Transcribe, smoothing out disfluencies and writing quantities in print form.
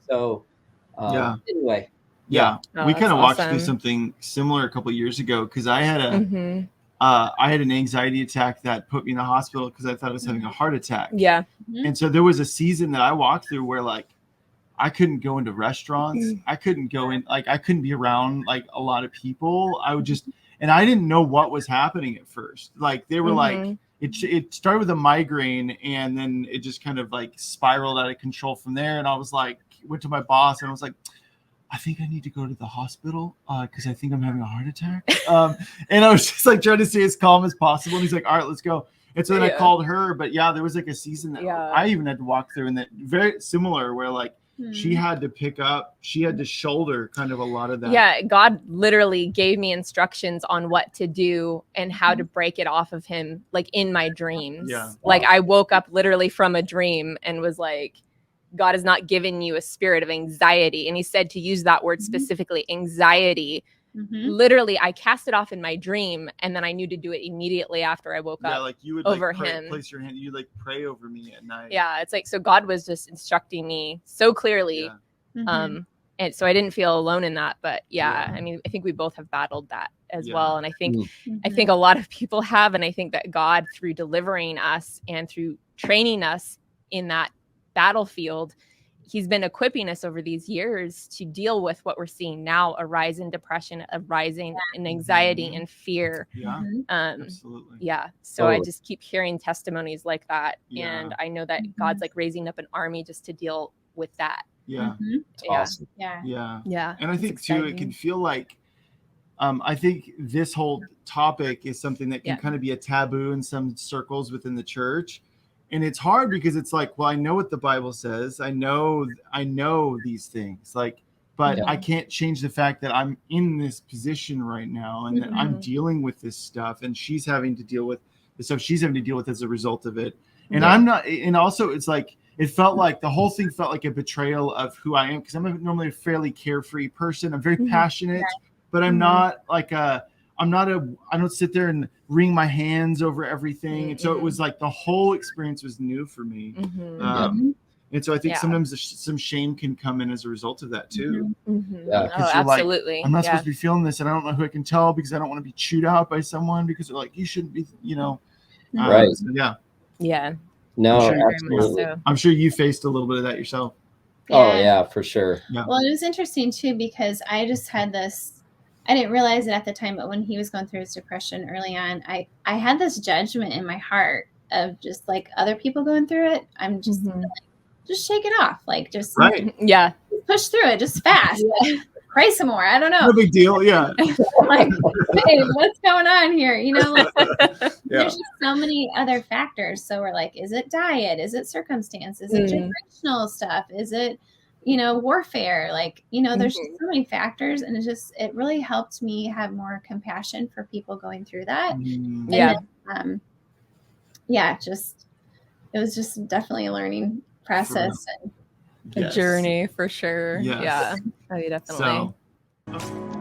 So anyway. Yeah. We kind of walked awesome. through something similar a couple of years ago because I had an anxiety attack that put me in the hospital because I thought I was having a heart attack. Yeah. And so there was a season that I walked through where like I couldn't go into restaurants. I couldn't go in, like I couldn't be around like a lot of people. I would just, and I didn't know what was happening at first. Like they were like, it started with a migraine and then it just kind of like spiraled out of control from there. And I was like, went to my boss and I was like, I think I need to go to the hospital because I think I'm having a heart attack. And I was just like trying to stay as calm as possible. And he's like, all right, let's go. And so then I called her. But yeah, there was like a season that I even had to walk through and that very similar where like she had to shoulder kind of a lot of that. Yeah, God literally gave me instructions on what to do and how to break it off of him, like in my dreams. Yeah. Like I woke up literally from a dream and was like, God has not given you a spirit of anxiety. And he said to use that word specifically, anxiety. Literally, I cast it off in my dream, and then I knew to do it immediately after I woke up. Yeah, like you would over like him. place your hand, you like pray over me at night. Yeah, it's like, so God was just instructing me so clearly. And so I didn't feel alone in that. But I mean, I think we both have battled that as well. And I think a lot of people have. And I think that God, through delivering us and through training us in that battlefield, he's been equipping us over these years to deal with what we're seeing now, a rise in depression, a rising in anxiety and fear. Absolutely. So I just keep hearing testimonies like that. And I know that God's like raising up an army just to deal with that. Awesome. And I think too, it can feel like I think this whole topic is something that can kind of be a taboo in some circles within the church. And it's hard because it's like, well, I know what the Bible says. I know these things, like, but I can't change the fact that I'm in this position right now and that I'm dealing with this stuff and she's having to deal with the stuff she's having to deal with as a result of it. And I'm not, and also it's like, it felt like the whole thing felt like a betrayal of who I am. Cause I'm normally a fairly carefree person. I'm very passionate, but I'm not like I don't sit there and wring my hands over everything. And so it was like the whole experience was new for me. And so I think sometimes some shame can come in as a result of that too. Absolutely. Like, I'm not supposed to be feeling this and I don't know who I can tell because I don't want to be chewed out by someone because they're like, you shouldn't be, Right. So, No, absolutely. I'm sure you faced a little bit of that yourself. Oh yeah, for sure. Well, it was interesting too, because I just had this, I didn't realize it at the time, but when he was going through his depression early on, I had this judgment in my heart of just like other people going through it. I'm just like, just shake it off. Like just push through it just fast. Pray some more. I don't know. No big deal. Yeah. Like, hey, what's going on here? Like there's just so many other factors. So we're like, is it diet? Is it circumstance? Is it generational stuff? Is it, warfare? Like, there's just so many factors, and it really helped me have more compassion for people going through that. Then, it was just definitely a learning process and a journey for sure. Yes. Yeah, definitely. So